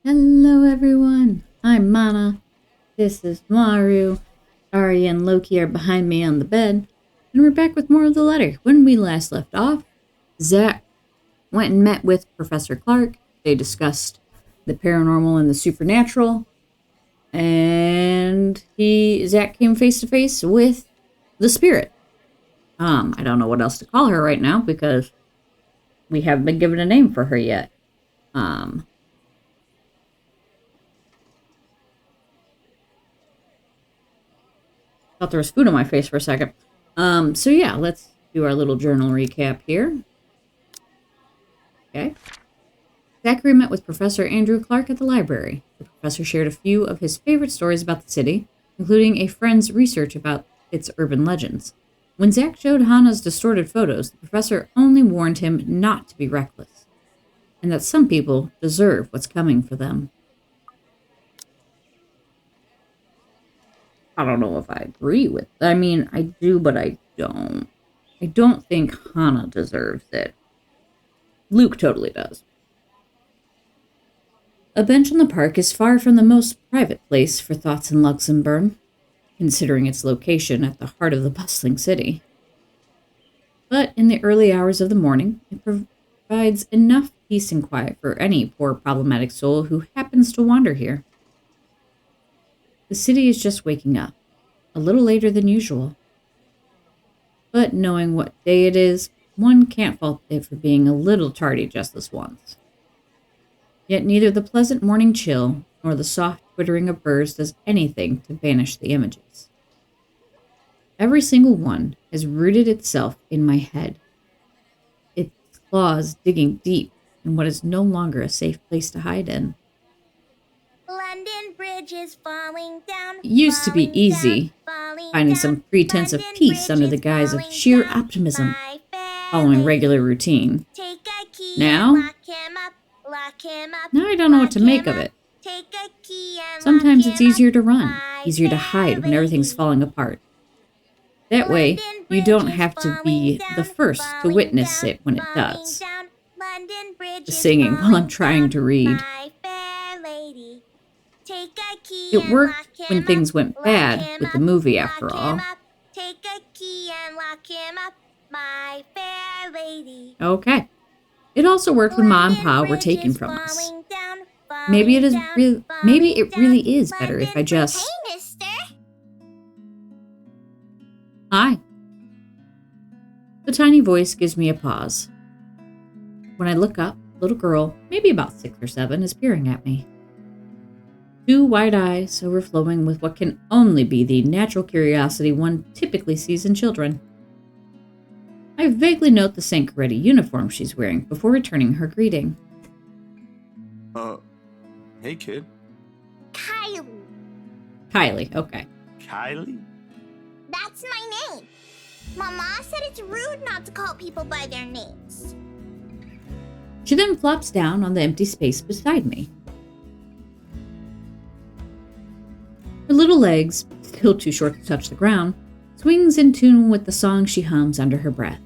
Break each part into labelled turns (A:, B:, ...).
A: Hello everyone, I'm Manna. This is Maru. Arya and Loki are behind me on the bed, and we're back with more of the letter. When we last left off, Zach went and met with Professor Clark. They discussed the paranormal and the supernatural, and Zach came face to face with the spirit. I don't know what else to call her right now because we haven't been given a name for her yet. Thought there was food on my face for a second. So yeah, let's do our little journal recap here. Okay. Zachary met with Professor Andrew Clark at the library. The professor shared a few of his favorite stories about the city, including a friend's research about its urban legends. When Zach showed Hannah's distorted photos, the professor only warned him not to be reckless, and that some people deserve what's coming for them. I don't know if I agree with. I mean, I do, but I don't. I don't think Hannah deserves it. Luke totally does. A bench in the park is far from the most private place for thoughts in Luxembourg, considering its location at the heart of the bustling city. But in the early hours of the morning, it provides enough peace and quiet for any poor problematic soul who happens to wander here. The city is just waking up, a little later than usual. But knowing what day it is, one can't fault it for being a little tardy just this once. Yet neither the pleasant morning chill nor the soft twittering of birds does anything to banish the images. Every single one has rooted itself in my head, its claws digging deep in what is no longer a safe place to hide in.
B: London Bridge is falling down.
A: It used to be easy, finding some pretense of peace under the guise of sheer optimism, following regular routine. Now I don't know what to make of it. Sometimes it's easier to run, easier to hide when everything's falling apart. That way, you don't have to be the first to witness it when it does. The singing while I'm trying to read. It worked when things went bad with the movie, after all.
B: Take a key and lock him up, my fair lady.
A: Okay. It also worked when Mom and Pa were taken from us. Maybe it really is better if I just...
B: Hey, mister!
A: Hi. The tiny voice gives me a pause. When I look up, a little girl, maybe about 6 or 7, is peering at me. 2 wide eyes overflowing with what can only be the natural curiosity one typically sees in children. I vaguely note the Sankaretti uniform she's wearing before returning her greeting.
C: Hey kid.
B: Kylie.
A: Kylie, okay.
C: Kylie?
B: That's my name. Mama said it's rude not to call people by their names.
A: She then flops down on the empty space beside me. Her little legs, still too short to touch the ground, swings in tune with the song she hums under her breath.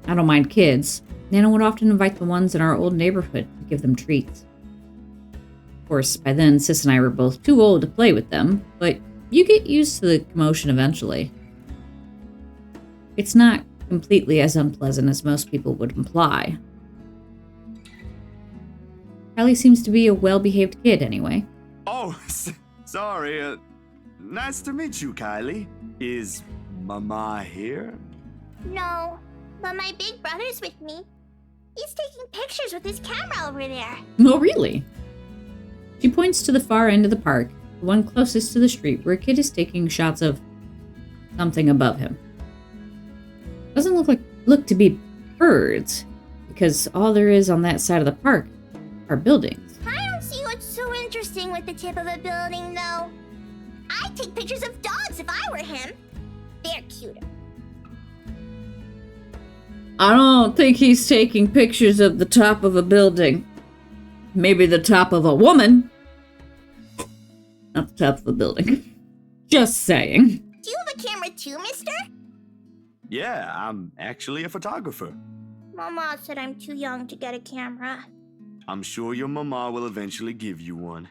A: I don't mind kids. Nana would often invite the ones in our old neighborhood to give them treats. Of course, by then, Sis and I were both too old to play with them, but you get used to the commotion eventually. It's not completely as unpleasant as most people would imply. Kylie seems to be a well-behaved kid anyway.
C: Oh, sorry. Nice to meet you, Kylie. Is Mama here?
B: No, but my big brother's with me. He's taking pictures with his camera over there.
A: Oh, really? She points to the far end of the park, the one closest to the street, where a kid is taking shots of something above him. Doesn't look to be birds, because all there is on that side of the park are buildings.
B: I don't see what's so interesting with the tip of a building, though. I'd take pictures of dogs if I were him. They're cuter.
A: I don't think he's taking pictures of the top of a building. Maybe the top of a woman. Not the top of a building. Just saying.
B: Do you have a camera too, mister?
C: Yeah, I'm actually a photographer.
B: Mama said I'm too young to get a camera.
C: I'm sure your mama will eventually give you one.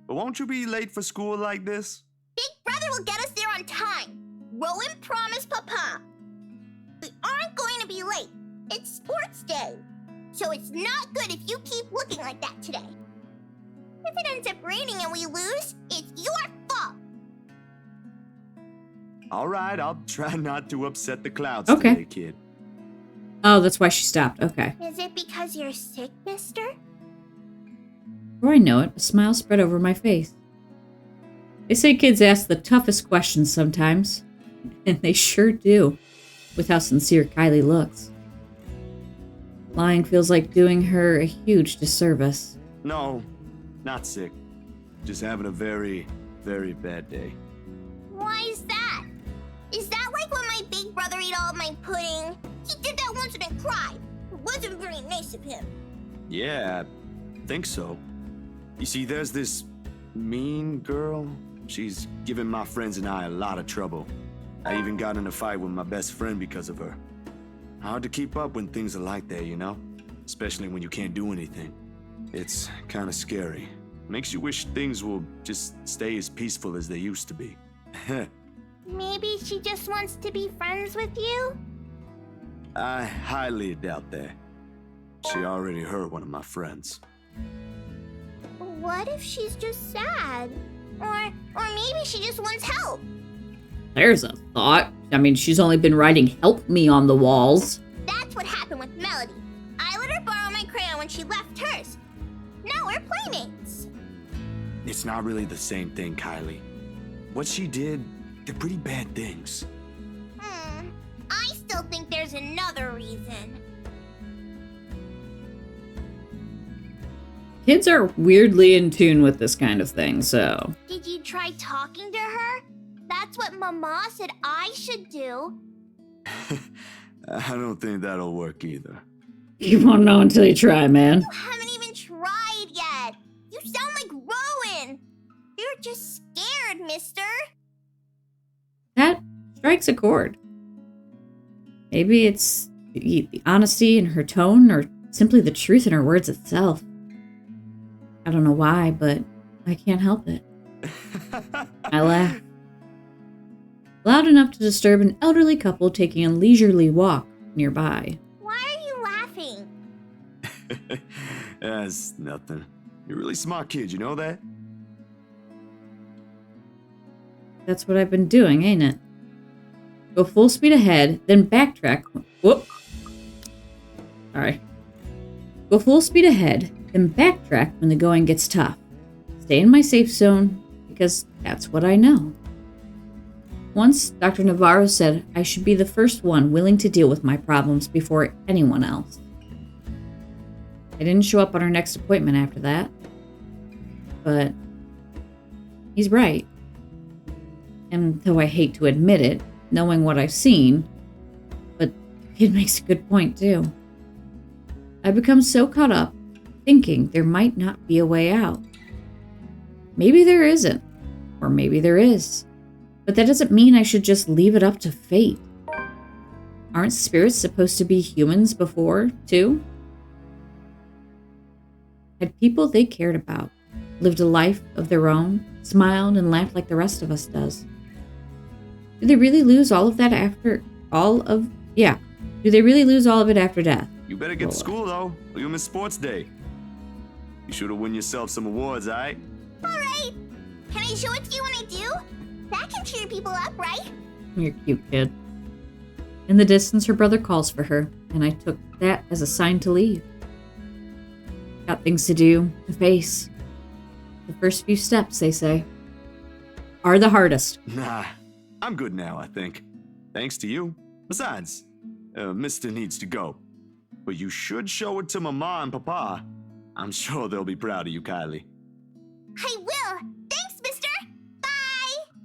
C: But won't you be late for school like this?
B: Big Brother will get us there on time. Rowan promised Papa. We aren't going to be late. It's sports day. So it's not good if you keep looking like that today. If it ends up raining and we lose, it's your fault.
C: All right, I'll try not to upset the clouds
A: Okay.
C: today, kid.
A: Oh, that's why she stopped. Okay.
B: Is it because you're sick, mister?
A: Before I know it, a smile spread over my face. They say kids ask the toughest questions sometimes, and they sure do, with how sincere Kylie looks. Lying feels like doing her a huge disservice.
C: No, not sick. Just having a very, very bad day.
B: Why is that? Is that like when my big brother ate all of my pudding? He did that once and then cried. It wasn't very nice of him.
C: Yeah, I think so. You see, there's this mean girl. She's given my friends and I a lot of trouble. I even got in a fight with my best friend because of her. Hard to keep up when things are like that, you know? Especially when you can't do anything. It's kind of scary. Makes you wish things will just stay as peaceful as they used to be.
B: Maybe she just wants to be friends with you?
C: I highly doubt that. She already hurt one of my friends.
B: What if she's just sad? Or maybe she just wants help.
A: There's a thought. I mean, she's only been writing "help me" on the walls.
B: That's what happened with Melody. I let her borrow my crayon when she left hers. Now we're playmates.
C: It's not really the same thing, Kylie. What she did, they're pretty bad things.
B: I still think there's another reason.
A: Kids are weirdly in tune with this kind of thing, so...
B: Did you try talking to her? That's what Mama said I should do.
C: I don't think that'll work either.
A: You won't know until you try, man.
B: You haven't even tried yet. You sound like Rowan. You're just scared, mister.
A: That strikes a chord. Maybe it's the honesty in her tone, or simply the truth in her words itself. I don't know why, but I can't help it. I laugh. Loud enough to disturb an elderly couple taking a leisurely walk nearby.
B: Why are you laughing?
C: That's nothing. You're a really smart kid, you know that?
A: That's what I've been doing, ain't it? Go full speed ahead, then backtrack. Whoop. Sorry. Go full speed ahead, then backtrack when the going gets tough. Stay in my safe zone, because that's what I know. Once, Dr. Navarro said I should be the first one willing to deal with my problems before anyone else. I didn't show up on our next appointment after that. But he's right. And though I hate to admit it, knowing what I've seen, but it makes a good point too. I've become so caught up thinking there might not be a way out. Maybe there isn't, or maybe there is. But that doesn't mean I should just leave it up to fate. Aren't spirits supposed to be humans before, too? Had people they cared about lived a life of their own, smiled and laughed like the rest of us does? Do they really lose all of that after Do they really lose all of it after death?
C: You better get to school, though, or you'll miss sports day. You should have won yourself some awards, alright?
B: Alright. Can I show it to you when I do? That can cheer people up, right?
A: You're cute, kid. In the distance, her brother calls for her, and I took that as a sign to leave. Got things to do, to face. The first few steps, they say, are the hardest.
C: Nah, I'm good now, I think. Thanks to you. Besides, Mister needs to go. But you should show it to Mama and Papa. I'm sure they'll be proud of you, Kylie.
B: I will. Thanks, mister. Bye.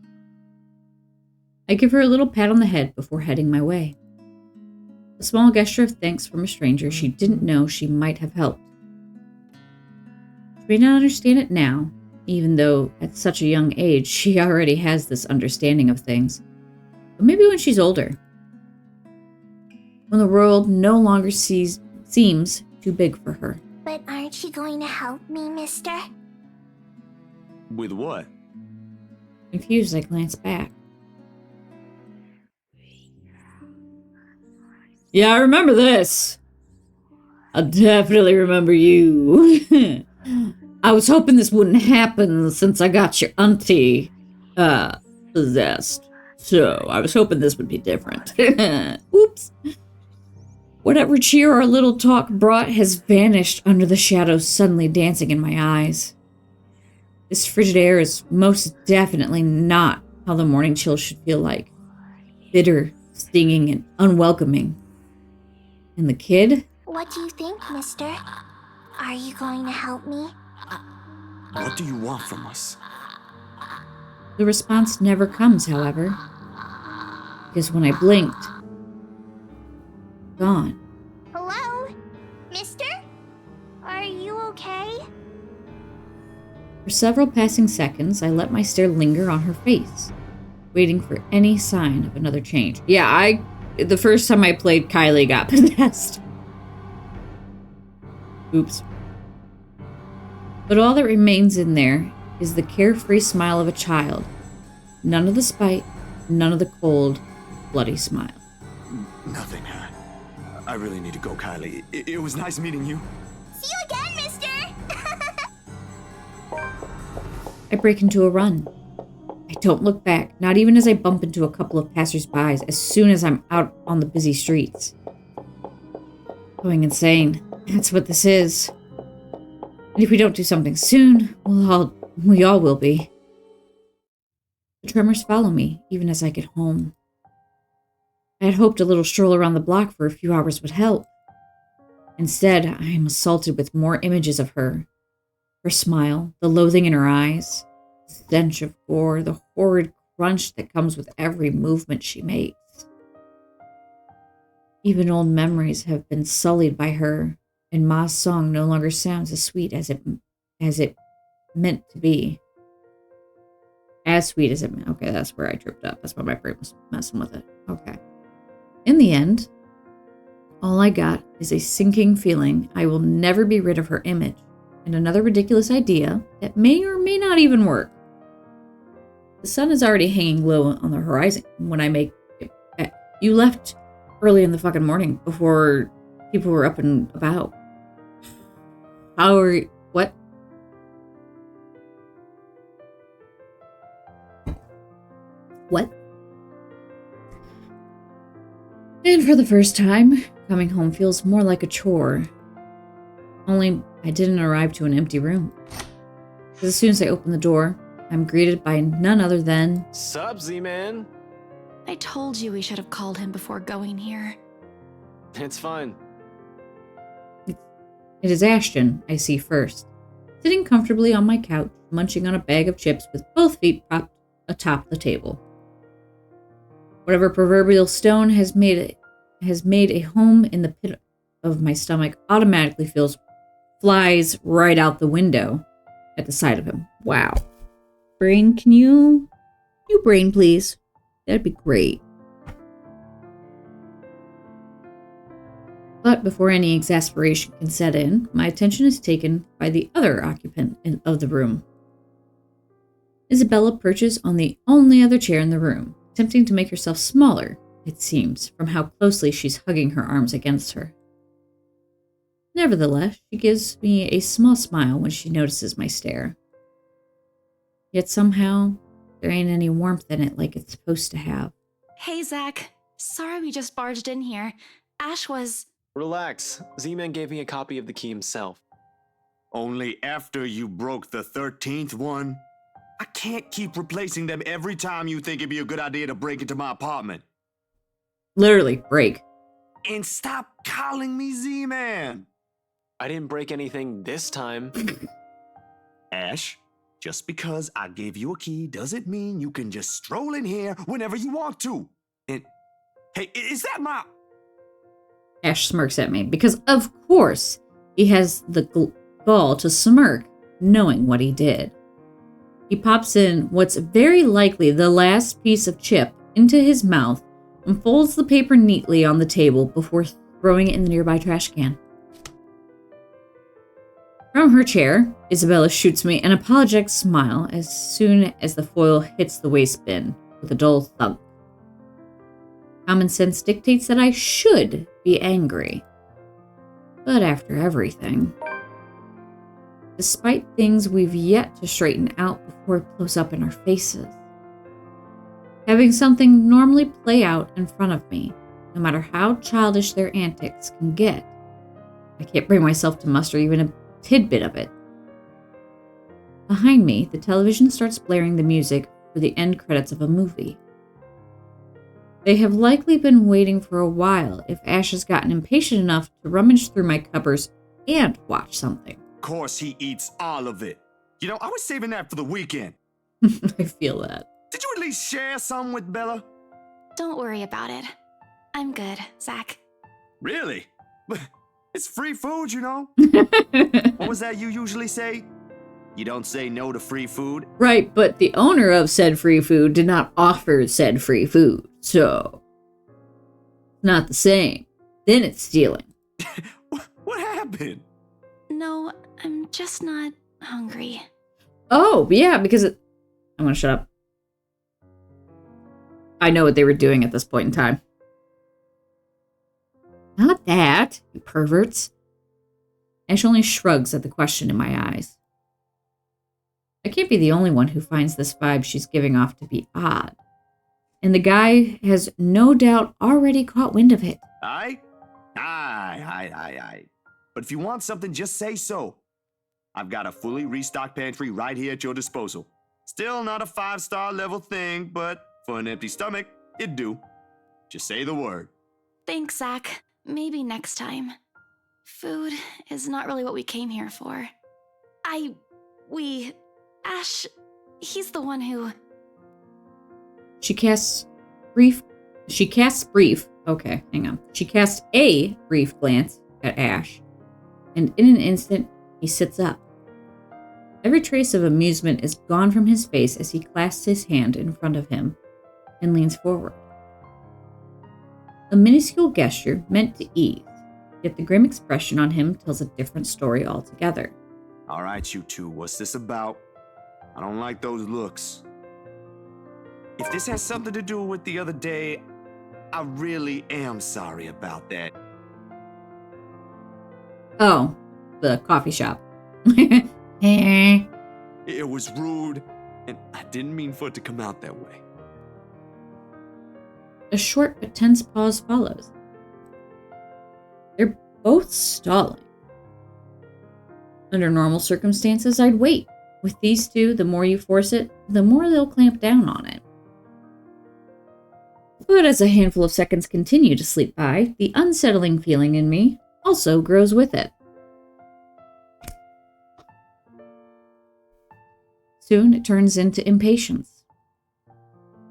A: I give her a little pat on the head before heading my way. A small gesture of thanks from a stranger she didn't know she might have helped. She may not understand it now, even though at such a young age she already has this understanding of things. But maybe when she's older. When the world no longer seems too big for her.
B: But aren't Aren't you going to help me, mister?
C: With what?
A: Confused, I glanced back. Yeah, I remember this. I definitely remember you. I was hoping this wouldn't happen since I got your auntie, possessed. So, I was hoping this would be different. Oops. Whatever cheer our little talk brought has vanished under the shadows suddenly dancing in my eyes. This frigid air is most definitely not how the morning chill should feel like. Bitter, stinging, and unwelcoming. And the kid?
B: What do you think, mister? Are you going to help me?
C: What do you want from us?
A: The response never comes, however. Because when I blinked, gone.
B: Hello? Mister? Are you okay?
A: For several passing seconds, I let my stare linger on her face, waiting for any sign of another change. Yeah, the first time I played, Kylie got possessed. Oops. But all that remains in there is the carefree smile of a child. None of the spite, none of the cold, bloody smile.
C: Nothing. I really need to go, Kylie. It was nice meeting you.
B: See you again, mister!
A: I break into a run. I don't look back, not even as I bump into a couple of passers-by as soon as I'm out on the busy streets. Going insane. That's what this is. And if we don't do something soon, we all will be. The tremors follow me, even as I get home. I had hoped a little stroll around the block for a few hours would help. Instead, I am assaulted with more images of her. Her smile, the loathing in her eyes, the stench of gore, the horrid crunch that comes with every movement she makes. Even old memories have been sullied by her, and Ma's song no longer sounds as sweet as it meant to be. As sweet as it meant. Okay, that's where I tripped up. That's why my brain was messing with it. Okay. In the end, all I got is a sinking feeling I will never be rid of her image, and another ridiculous idea that may or may not even work. The sun is already hanging low on the horizon when I make it back. You left early in the fucking morning before people were up and about. How are you? What? What? And for the first time, coming home feels more like a chore. Only I didn't arrive to an empty room. As soon as I open the door, I'm greeted by none other than...
D: Sup, Z-Man?
E: I told you we should have called him before going here.
D: It's fine.
A: It is Ashton I see first, sitting comfortably on my couch, munching on a bag of chips with both feet propped atop the table. Whatever proverbial stone has made a home in the pit of my stomach automatically flies right out the window at the sight of him. Wow. Brain, can you brain, please? That'd be great. But before any exasperation can set in, my attention is taken by the other occupant of the room. Isabella perches on the only other chair in the room, attempting to make herself smaller, it seems, from how closely she's hugging her arms against her. Nevertheless, she gives me a small smile when she notices my stare. Yet somehow, there ain't any warmth in it like it's supposed to have.
E: Hey, Zach. Sorry we just barged in here. Ash was...
D: Relax. Z-Man gave me a copy of the key himself.
C: Only after you broke the 13th one? I can't keep replacing them every time you think it'd be a good idea to break into my apartment.
A: Literally, break.
C: And stop calling me Z-Man!
D: I didn't break anything this time.
C: Ash, just because I gave you a key doesn't mean you can just stroll in here whenever you want to. And, hey, is that my...
A: Ash smirks at me, because of course he has the gall to smirk, knowing what he did. He pops in what's very likely the last piece of chip into his mouth and folds the paper neatly on the table before throwing it in the nearby trash can. From her chair, Isabella shoots me an apologetic smile as soon as the foil hits the waste bin with a dull thunk. Common sense dictates that I should be angry. But after everything, despite things we've yet to straighten out before it blows up in our faces, having something normally play out in front of me, no matter how childish their antics can get, I can't bring myself to muster even a tidbit of it. Behind me, the television starts blaring the music for the end credits of a movie. They have likely been waiting for a while if Ash has gotten impatient enough to rummage through my cupboards and watch something.
C: Of course he eats all of it. You know, I was saving that for the weekend.
A: I feel that.
C: Did you at least share some with Bella?
E: Don't worry about it. I'm good, Zach.
C: Really? It's free food, you know? What was that you usually say? You don't say no to free food?
A: Right, but the owner of said free food did not offer said free food, so not the same. Then it's stealing.
C: What happened?
E: No, I'm just not hungry.
A: Oh, yeah, because I'm gonna shut up. I know what they were doing at this point in time. Not that, you perverts. Ash only shrugs at the question in my eyes. I can't be the only one who finds this vibe she's giving off to be odd. And the guy has no doubt already caught wind of it.
C: Aye. But if you want something, just say so. I've got a fully restocked pantry right here at your disposal. Still not a 5-star level thing, but for an empty stomach, it'd do. Just say the word.
E: Thanks, Zach. Maybe next time. Food is not really what we came here for. Ash, he's the one who...
A: She casts brief, okay, hang on. She casts a brief glance at Ash, and in an instant, he sits up. Every trace of amusement is gone from his face as he clasps his hand in front of him and leans forward. A minuscule gesture meant to ease, yet the grim expression on him tells a different story altogether.
C: All right, you two, what's this about? I don't like those looks. If this has something to do with the other day, I really am sorry about that.
A: Oh, the coffee shop.
C: It was rude, and I didn't mean for it to come out that way.
A: A short but tense pause follows. They're both stalling. Under normal circumstances, I'd wait. With these two, the more you force it, the more they'll clamp down on it. But as a handful of seconds continue to slip by, the unsettling feeling in me also grows with it. Soon it turns into impatience.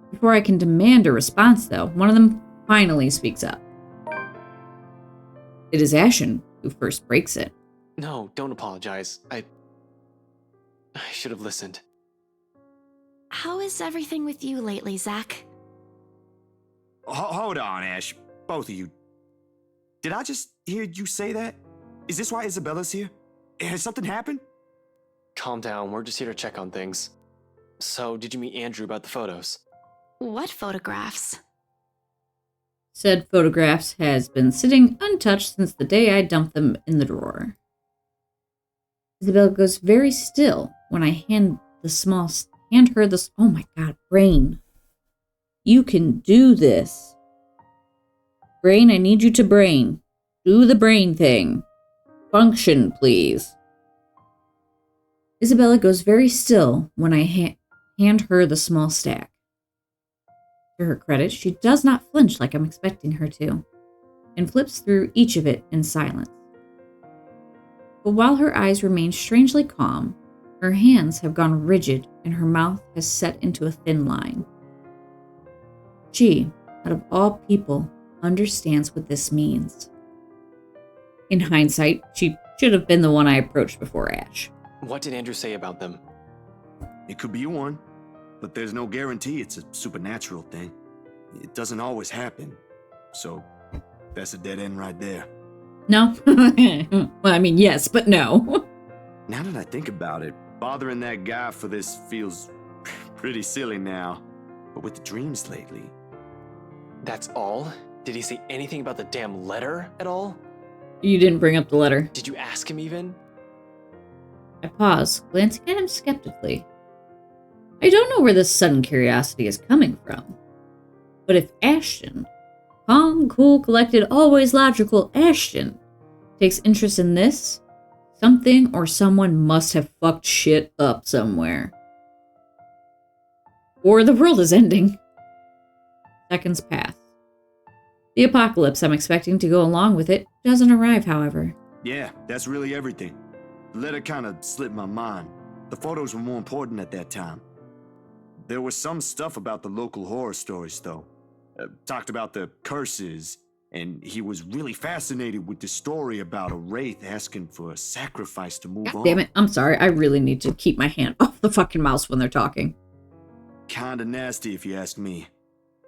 A: Before I can demand a response, though, one of them finally speaks up. It is Ashen who first breaks it.
D: No, don't apologize. I should have listened.
E: How is everything with you lately, Zach?
C: Hold on, Ash. Both of you. Did I just hear you say that? Is this why Isabella's here? Has something happened?
D: Calm down, we're just here to check on things. So, did you meet Andrew about the photos?
E: What photographs?
A: Said photographs has been sitting untouched since the day I dumped them in the drawer. Isabella goes very still when I hand her this. Oh my god, Brain. You can do this. Brain, I need you to brain. Do the brain thing. Function, please. Isabella goes very still when I hand her the small stack. To her credit, she does not flinch like I'm expecting her to, and flips through each of it in silence. But while her eyes remain strangely calm, her hands have gone rigid and her mouth has set into a thin line. She, out of all people, understands what this means. In hindsight, she should have been the one I approached before Ash.
D: What did Andrew say about them?
C: It could be one, but there's no guarantee it's a supernatural thing. It doesn't always happen. So, that's a dead end right there.
A: No? Well, I mean, yes, but no.
C: Now that I think about it, bothering that guy for this feels pretty silly now. But with the dreams lately...
D: That's all? Did he say anything about the damn letter at all?
A: You didn't bring up the letter.
D: Did you ask him even?
A: I pause, glancing at him skeptically. I don't know where this sudden curiosity is coming from. But if Ashton, calm, cool, collected, always logical Ashton, takes interest in this, something or someone must have fucked shit up somewhere. Or the world is ending. Seconds pass. The apocalypse I'm expecting to go along with it doesn't arrive, however.
C: Yeah, that's really everything. The letter kind of slipped my mind. The photos were more important at that time. There was some stuff about the local horror stories, though. Talked about the curses, and he was really fascinated with the story about a wraith asking for a sacrifice to move on.
A: God damn it, I'm sorry, I really need to keep my hand off the fucking mouse when they're talking.
C: Kinda nasty if you ask me,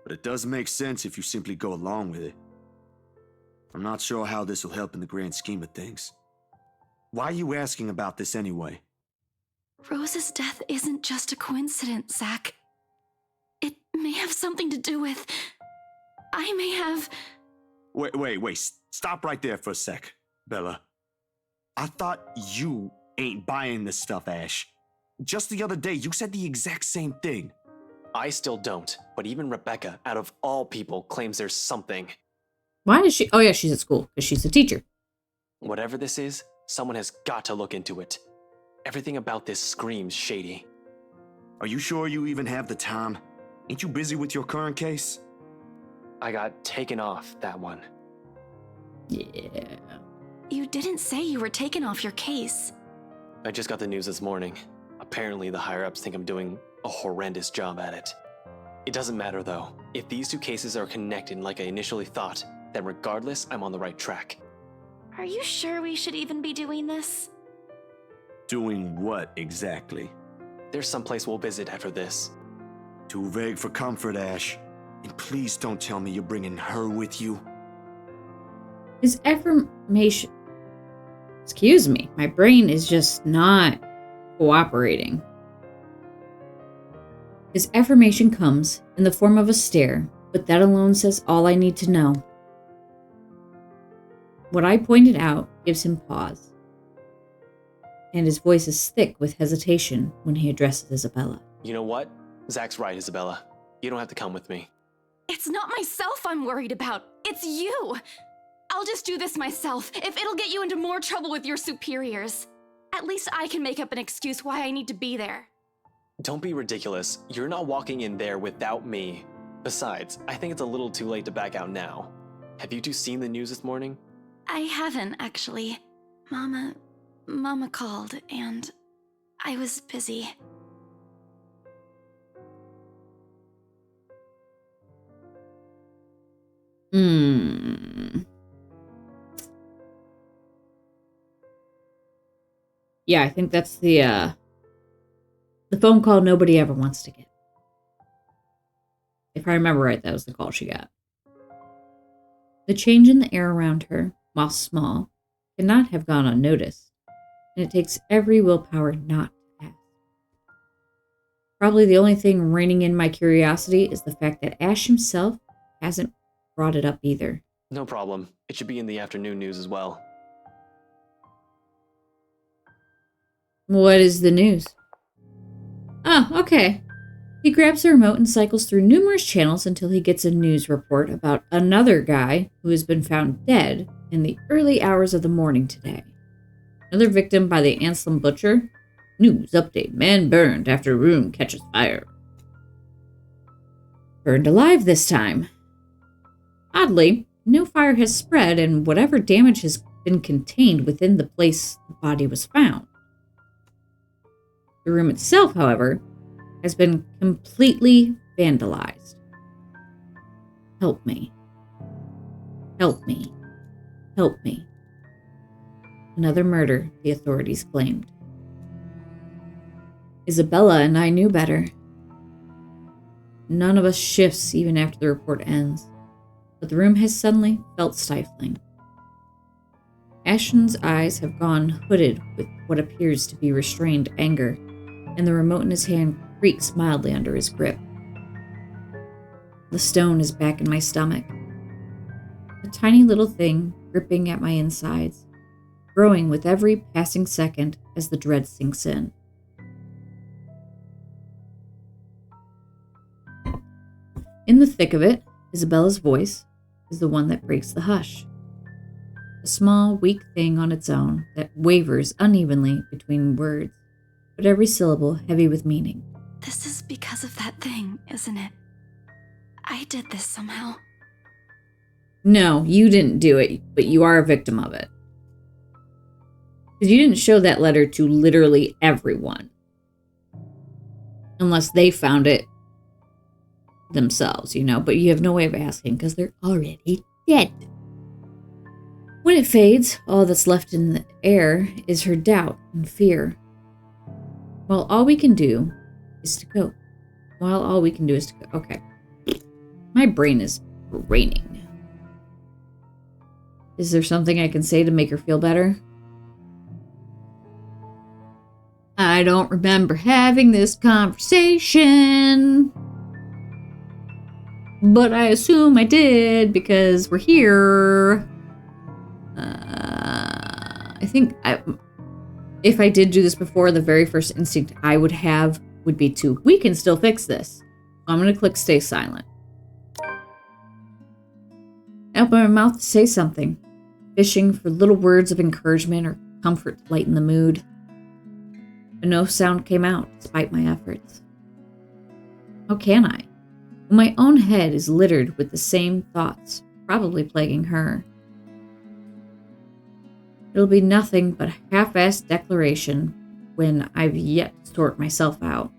C: but it does make sense if you simply go along with it. I'm not sure how this will help in the grand scheme of things. Why are you asking about this anyway?
E: Rose's death isn't just a coincidence, Zach. It may have something to do with... I may have...
C: Wait, stop right there for a sec, Bella. I thought you ain't buying this stuff, Ash. Just the other day, you said the exact same thing.
D: I still don't, but even Rebecca, out of all people, claims there's something.
A: Why is she... Oh yeah, she's at school, because she's a teacher.
D: Whatever this is, someone has got to look into it. Everything about this screams shady.
C: Are you sure you even have the time? Ain't you busy with your current case?
D: I got taken off that one.
A: Yeah.
E: You didn't say you were taken off your case.
D: I just got the news this morning. Apparently the higher-ups think I'm doing a horrendous job at it. It doesn't matter though. If these two cases are connected like I initially thought, then regardless, I'm on the right track.
E: Are you sure we should even be doing this?
C: Doing what exactly?
D: There's some place we'll visit after this.
C: Too vague for comfort, Ash. And please don't tell me you're bringing her with you.
A: His affirmation... Excuse me, my brain is just not cooperating. His affirmation comes in the form of a stare, but that alone says all I need to know. What I pointed out gives him pause, and his voice is thick with hesitation when he addresses Isabella.
D: You know what? Zach's right, Isabella. You don't have to come with me.
E: It's not myself I'm worried about. It's you. I'll just do this myself, if it'll get you into more trouble with your superiors. At least I can make up an excuse why I need to be there.
D: Don't be ridiculous. You're not walking in there without me. Besides, I think it's a little too late to back out now. Have you two seen the news this morning?
E: I haven't, actually. Mama called, and I was busy.
A: Yeah, I think that's the phone call nobody ever wants to get. If I remember right, that was the call she got. The change in the air around her, while small, cannot have gone unnoticed, and it takes every willpower not to ask. Probably the only thing reining in my curiosity is the fact that Ash himself hasn't brought it up either.
D: No problem. It should be in the afternoon news as well.
A: What is the news? Oh, okay. He grabs the remote and cycles through numerous channels until he gets a news report about another guy who has been found dead in the early hours of the morning today. Another victim by the Anselm Butcher. News update. Man burned after room catches fire. Burned alive this time. Oddly, no fire has spread, and whatever damage has been contained within the place the body was found. The room itself, however, has been completely vandalized. Help me. Help me. Help me. Another murder, the authorities claimed. Isabella and I knew better. None of us shifts even after the report ends, but the room has suddenly felt stifling. Ashton's eyes have gone hooded with what appears to be restrained anger, and the remote in his hand creaks mildly under his grip. The stone is back in my stomach. A tiny little thing gripping at my insides, growing with every passing second as the dread sinks in. In the thick of it, Isabella's voice is the one that breaks the hush. A small, weak thing on its own that wavers unevenly between words, but every syllable heavy with meaning.
E: This is because of that thing, isn't it? I did this somehow.
A: No, you didn't do it, but you are a victim of it. Because you didn't show that letter to literally everyone. Unless they found it themselves, but you have no way of asking because they're already dead. When it fades, all that's left in the air is her doubt and fear. While all we can do is to go. Okay. My brain is raining. Is there something I can say to make her feel better? I don't remember having this conversation. But I assume I did because we're here. I think if I did do this before, the very first instinct I would have would be we can still fix this. I'm going to click stay silent. I open my mouth to say something, fishing for little words of encouragement or comfort to lighten the mood. But no sound came out despite my efforts. How can I? When my own head is littered with the same thoughts, probably plaguing her. It'll be nothing but a half-assed declaration when I've yet to sort myself out.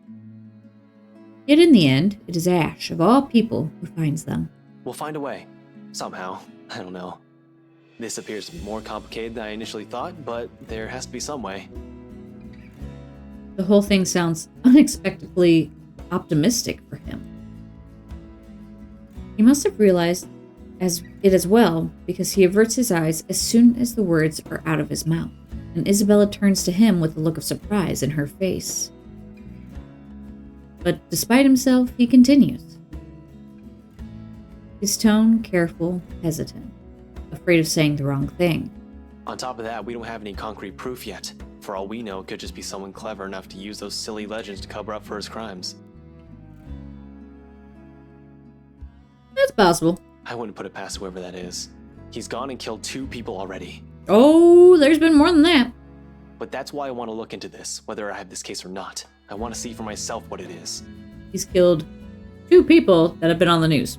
A: Yet in the end, it is Ash, of all people, who finds them.
D: We'll find a way. Somehow. I don't know. This appears more complicated than I initially thought, but there has to be some way.
A: The whole thing sounds unexpectedly optimistic for him. He must have realized it as well, because he averts his eyes as soon as the words are out of his mouth, and Isabella turns to him with a look of surprise in her face. But despite himself, he continues. His tone careful, hesitant, afraid of saying the wrong thing.
D: On top of that, we don't have any concrete proof yet. For all we know, it could just be someone clever enough to use those silly legends to cover up for his crimes.
A: That's possible.
D: I wouldn't put it past whoever that is. He's gone and killed 2 people already.
A: Oh, there's been more than that.
D: But that's why I want to look into this, whether I have this case or not. I want to see for myself what it is.
A: He's killed 2 people that have been on the news.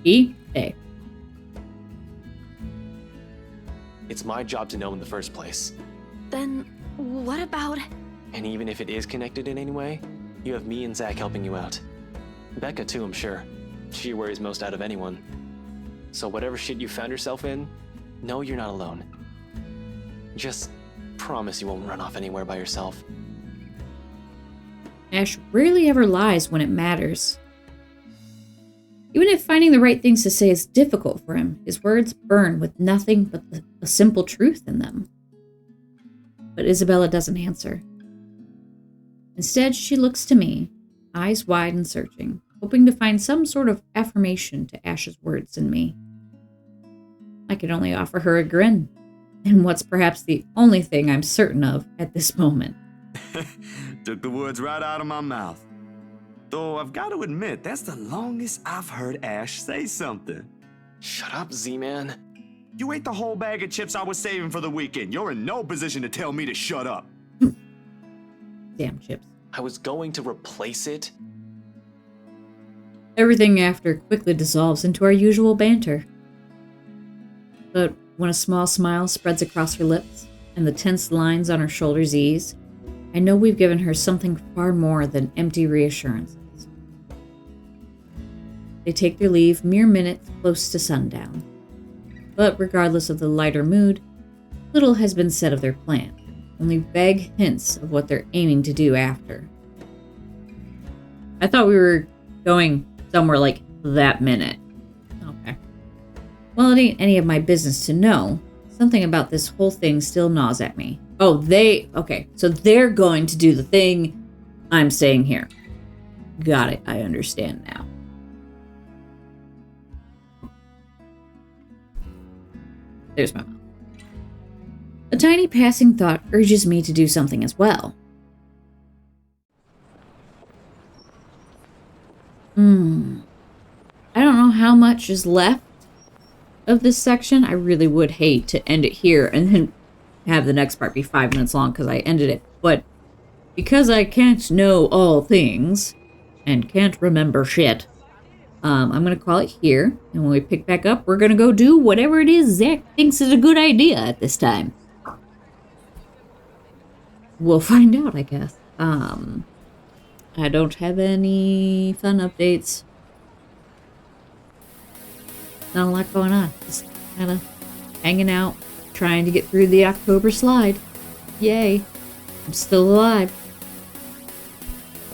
A: E.A.
D: It's my job to know in the first place.
E: Then what about...
D: And even if it is connected in any way, you have me and Zach helping you out. Becca too, I'm sure. She worries most out of anyone. So whatever shit you found yourself in, know you're not alone. Just promise you won't run off anywhere by yourself.
A: Ash rarely ever lies when it matters. Even if finding the right things to say is difficult for him, his words burn with nothing but the simple truth in them. But Isabella doesn't answer. Instead, she looks to me, eyes wide and searching, hoping to find some sort of affirmation to Ash's words in me. I can only offer her a grin, and what's perhaps the only thing I'm certain of at this moment.
C: Took the words right out of my mouth. Though I've got to admit, that's the longest I've heard Ash say something.
D: Shut up, Z-Man.
C: You ate the whole bag of chips I was saving for the weekend. You're in no position to tell me to shut up.
A: Damn chips.
D: I was going to replace it.
A: Everything after quickly dissolves into our usual banter. But when a small smile spreads across her lips and the tense lines on her shoulders ease, I know we've given her something far more than empty reassurances. They take their leave mere minutes close to sundown. But regardless of the lighter mood, little has been said of their plan, only vague hints of what they're aiming to do after. I thought we were going somewhere like that minute. Okay. Well, it ain't any of my business to know. Something about this whole thing still gnaws at me. Oh, okay, so they're going to do the thing. I'm staying here. Got it, I understand now. There's my mom. A tiny passing thought urges me to do something as well. I don't know how much is left of this section. I really would hate to end it here and then have the next part be 5 minutes long because I ended it. But because I can't know all things and can't remember shit, I'm going to call it here. And when we pick back up, we're going to go do whatever it is Zach thinks is a good idea at this time. We'll find out, I guess. I don't have any fun updates. Not a lot going on. Just kind of hanging out, trying to get through the October slide. Yay. I'm still alive.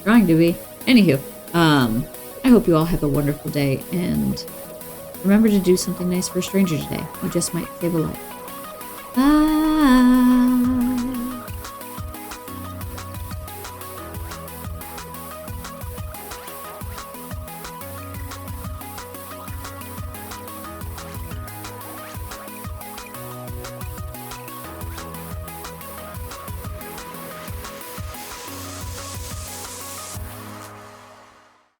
A: Trying to be. Anywho, I hope you all have a wonderful day, and remember to do something nice for a stranger today. You just might save a life. Bye.